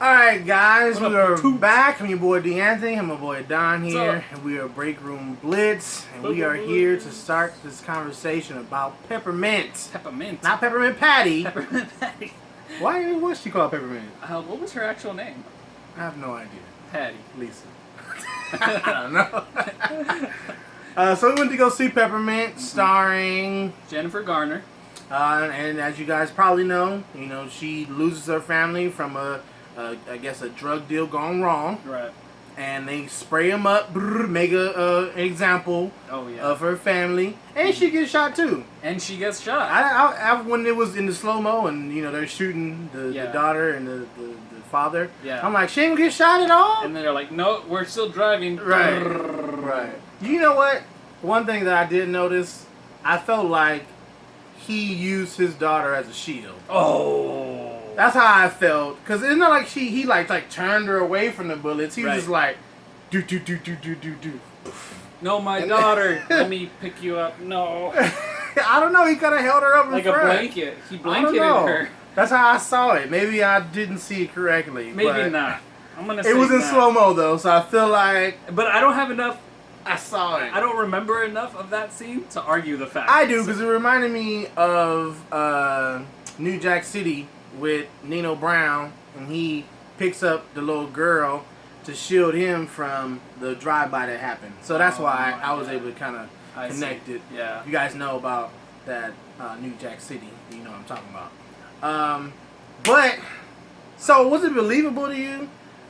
Alright guys, What we up, are YouTube? back. I'm your boy D'Anthony, I'm my boy Don here, and we are Break Room Blitz, and we are here to start this conversation about Peppermint. Peppermint. Not Peppermint Patty. Peppermint Patty. Why was she called Peppermint? What was her actual name? I have no idea. Patty. Lisa. I don't know. So we went to go see Peppermint, starring Jennifer Garner. and as you guys probably know, she loses her family from I guess a drug deal gone wrong. Right. And they spray him up, make an example of her family, and she gets shot too. And she gets shot. I when it was in the slow mo, and they're shooting the daughter and the father. Yeah. I'm like, she didn't get shot at all. And they're like, no, we're still driving. Right. Right. You know what? One thing that I did notice, I felt like he used his daughter as a shield. Oh. That's how I felt, cause it's not like he like turned her away from the bullets. He was just like, do. No, my daughter. Let me pick you up. No. I don't know. He kind of held her up in like front. a blanket. He blanketed her. That's how I saw it. Maybe I didn't see it correctly. Maybe not. I'm gonna say it was in not. slow mo though, so I feel like. But I don't have enough. I saw it. I don't remember enough of that scene to argue the fact. I do, because it reminded me of New Jack City with Nino Brown, and he picks up the little girl to shield him from the drive-by that happened. So that's why I was able to kind of connect it. Yeah. If you guys know about that New Jack City, you know what I'm talking about. But, so was it believable to you?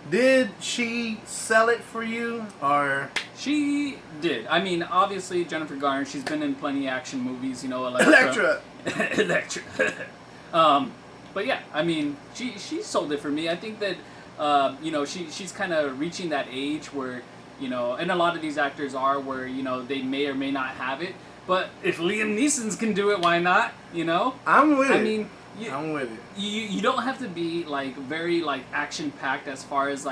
Did she sell it for you, or? She did. I mean, obviously, Jennifer Garner, she's been in plenty of action movies, Electra. Electra. But yeah, I mean, she sold it for me. I think that, she's kind of reaching that age where, and a lot of these actors are where, they may or may not have it. But if Liam Neeson's can do it, why not, I'm with it. I mean... I'm with it. You don't have to be very action packed as far as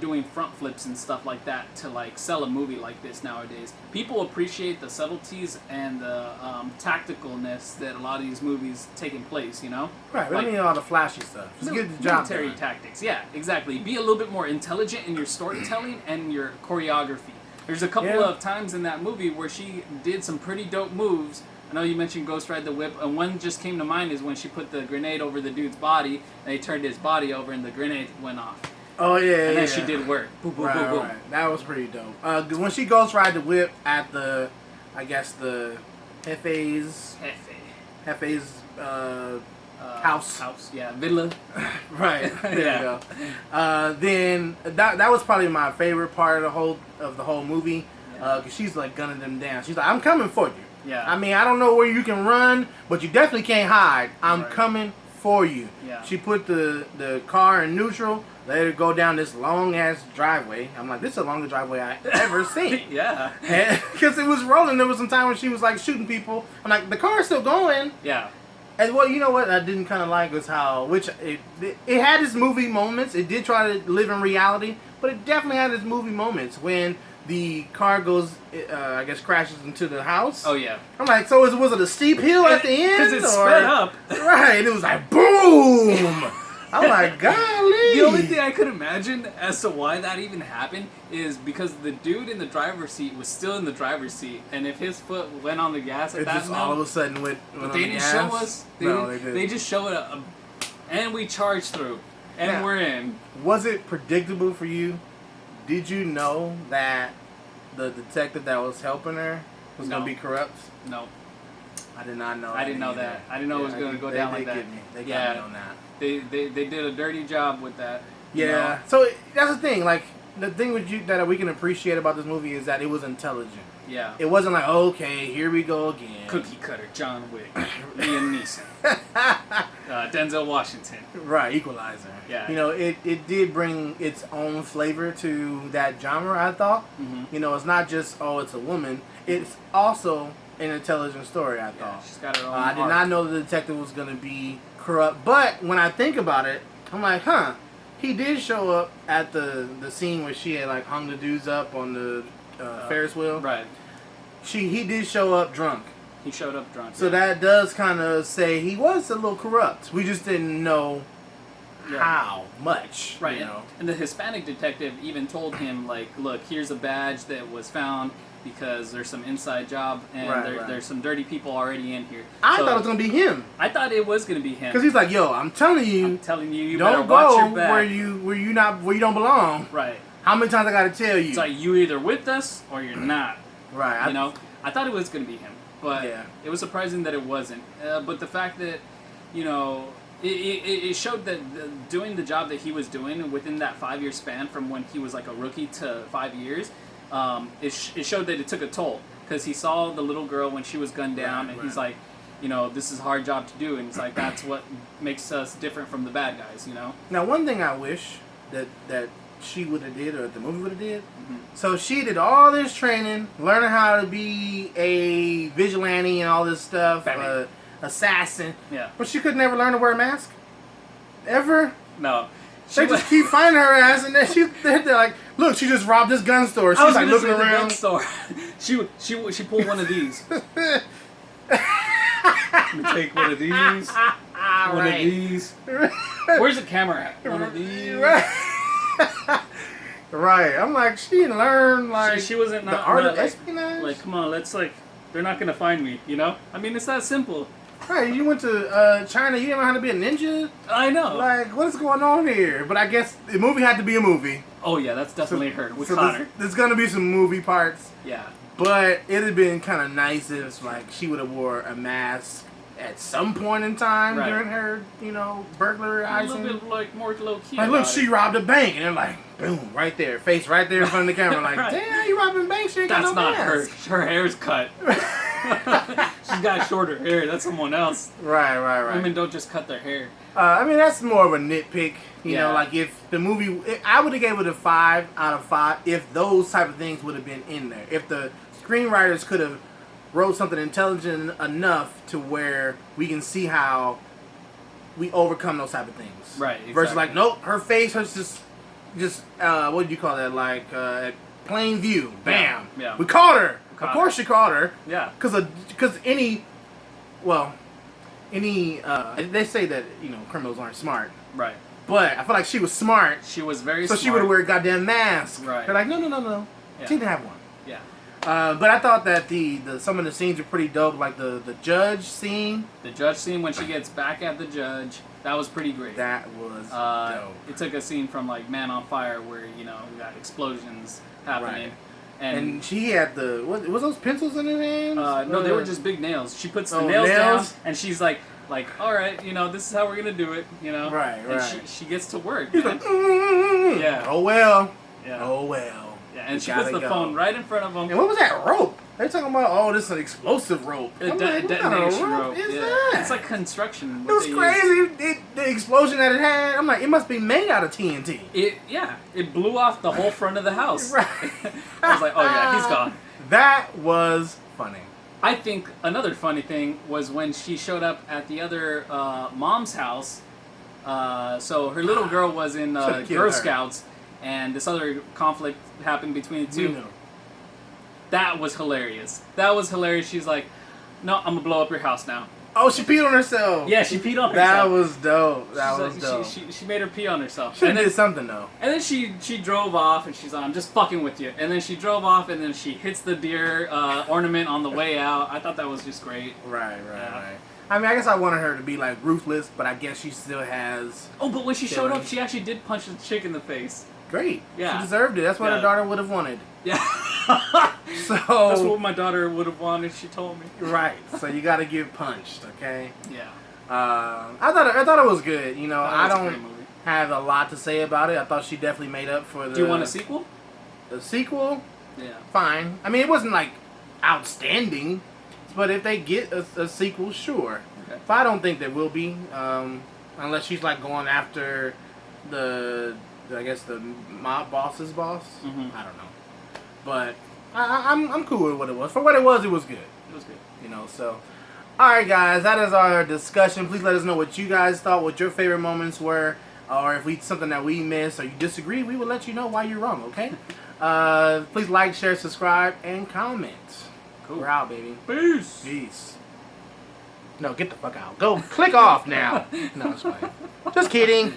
doing front flips and stuff like that to sell a movie like this nowadays. People appreciate the subtleties and the tacticalness that a lot of these movies taking place. Right. We don't need all the flashy stuff. Just get the job done. Military tactics. Yeah, exactly. Be a little bit more intelligent in your storytelling and your choreography. There's a couple of times in that movie where she did some pretty dope moves. I know you mentioned Ghost Ride the Whip, and one just came to mind is when she put the grenade over the dude's body, and he turned his body over, and the grenade went off. Oh, yeah, And then she did work. Boom, boom, boom, boom. Right. That was pretty dope. When she Ghost Ride the Whip at the Hefe's house. Yeah, Villa. Right. There you go. Then that was probably my favorite part of the whole movie, because she's gunning them down. She's like, I'm coming for you. Yeah. I mean, I don't know where you can run, but you definitely can't hide. I'm coming for you. Yeah. She put the car in neutral, let her go down this long-ass driveway. I'm like, this is the longest driveway I've ever seen. Yeah. Because it was rolling. There was some time when she was, shooting people. I'm like, the car's still going. Yeah. And you know what I didn't kind of like was how, it had its movie moments. It did try to live in reality, but it definitely had its movie moments when the car goes, crashes into the house. Oh, yeah. I'm like, so was it a steep hill at the end? Because it sped up. Right, and it was like, boom! I'm like, golly! The only thing I could imagine as to why that even happened is because the dude in the driver's seat was still in the driver's seat, and if his foot went on the gas at that moment... It just all of a sudden went on they the didn't gas. show us. They didn't. They just showed it, and we charged through, and we're in. Was it predictable for you? Did you know that the detective that was helping her was going to be corrupt? No. I did not know. I didn't know that. I didn't know it was going to go down like that. They got me on that. They did a dirty job with that. Yeah. So that's the thing. The thing with you that we can appreciate about this movie is that it was intelligent. Yeah. It wasn't like, okay, here we go again. Cookie cutter, John Wick, Liam Neeson, Denzel Washington. Right, Equalizer. Yeah. It did bring its own flavor to that genre, I thought. Mm-hmm. It's not just, it's a woman. It's also an intelligent story, I thought. She's got her own I did not know the detective was going to be corrupt. But when I think about it, I'm like, he did show up at the scene where she had hung the dudes up on the Ferris wheel. Right. He did show up drunk. He showed up drunk. So that does kind of say he was a little corrupt. We just didn't know how much. Right. You know? And the Hispanic detective even told him, like, look, here's a badge that was found because there's some inside job and there's some dirty people already in here. I thought it was going to be him. I thought it was going to be him. Because he's like, yo, I'm telling you, you don't better go watch your back. where you don't belong. Right. How many times I got to tell you? It's like, you either with us or you're not. Right. You know? I thought it was going to be him. But yeah. It was surprising that it wasn't. But the fact that, you know, it showed that doing the job that he was doing within that 5-year span from when he was like a rookie to 5 years, it showed that it took a toll. Because he saw the little girl when she was gunned down, and he's like, you know, this is a hard job to do. And it's like, that's what makes us different from the bad guys, you know? Now, one thing I wish that she would have did, or the movie would have did, so she did all this training, learning how to be a vigilante and all this stuff, assassin. Yeah. But she could never learn to wear a mask? Ever? No. They just keep finding her ass, and then they're like, look, she just robbed this gun store. She's like looking around. The gun store. she pulled one of these. Let me take one of these. One of these. Where's the camera at? One of these. Right. I'm like, she didn't learn like she wasn't the art of espionage. Like, come on, they're not gonna find me, you know? I mean, it's that simple. Right, you went to China, you didn't know how to be a ninja? I know. Like, what's going on here? But I guess the movie had to be a movie. Oh yeah, that's definitely her with Connor. There's gonna be some movie parts. Yeah. But it'd have been kind of nice if like she would have wore a mask at some point in time during her, you know, burglarizing. A little bit like more low key. Like, look, she robbed a bank, and they're like, boom, right there, face right there in front of the camera. Like, damn, you robbing a bank? She ain't got no mask. That's not her. Her hair's cut. She's got shorter hair. That's someone else. Right. Women don't just cut their hair. I mean, that's more of a nitpick. You know, like if the movie, I would have gave it a 5 out of 5 if those type of things would have been in there. If the screenwriters could have wrote something intelligent enough to where we can see how we overcome those type of things. Right. Exactly. Versus like, nope, her face was just what did you call that? Like plain view. Bam. Yeah. We caught her. Of course, she caught her. Yeah. Because any, they say that, you know, criminals aren't smart. Right. But I feel like she was smart. She was very smart. So she would have wear a goddamn mask. Right. They're like, no. Yeah. She didn't have one. Yeah. But I thought that the some of the scenes were pretty dope, like the judge scene. The judge scene when she gets back at the judge, that was pretty great. That was dope. It took a scene from like Man on Fire where, you know, you got explosions happening. Right. And she had was those pencils in her hands? No, they were just big nails. She puts the nails down and she's like, all right, you know, this is how we're gonna do it, you know. Right. And she gets to work. He's like, yeah. Oh well. Yeah. Oh well. Yeah, and she puts the phone right in front of him. And what was that rope? They're talking about, oh, this is an explosive rope. What kind of rope is that? It's like construction. It was crazy. The explosion that it had, I'm like, it must be made out of TNT. It blew off the whole front of the house. Right. I was like, oh yeah, he's gone. That was funny. I think another funny thing was when she showed up at the other mom's house. So her little girl was in Girl Scouts, and this other conflict happened between the two. We know. That was hilarious. She's like, no, I'm going to blow up your house now. Oh, she peed on herself. Yeah, she peed on herself. That was dope. That was dope. She made her pee on herself. She did something, though. And then she drove off, and she's like, I'm just fucking with you. And then she drove off, and then she hits the deer ornament on the way out. I thought that was just great. Right. I mean, I guess I wanted her to be, like, ruthless, but I guess she still has... Oh, but when she showed up, she actually did punch the chick in the face. Great. Yeah. She deserved it. That's what her daughter would have wanted. Yeah. So... That's what my daughter would have wanted, she told me. Right. So you got to get punched, okay? Yeah. I thought it was good. You know, I don't have a lot to say about it. I thought she definitely made up for the... Do you want a sequel? The sequel? Yeah. Fine. I mean, it wasn't, like, outstanding. But if they get a sequel, sure. Okay. But I don't think there will be. Unless she's, like, going after the mob boss's boss. Mm-hmm. I don't know. But I'm cool with what it was. For what it was good. It was good. You know, so... Alright, guys, that is our discussion. Please let us know what you guys thought, what your favorite moments were, or if something that we missed or you disagree, we will let you know why you're wrong, okay? Please like, share, subscribe, and comment. Cool. We're out, baby. Peace. No, get the fuck out. Go click off now. No, it's fine. Just kidding.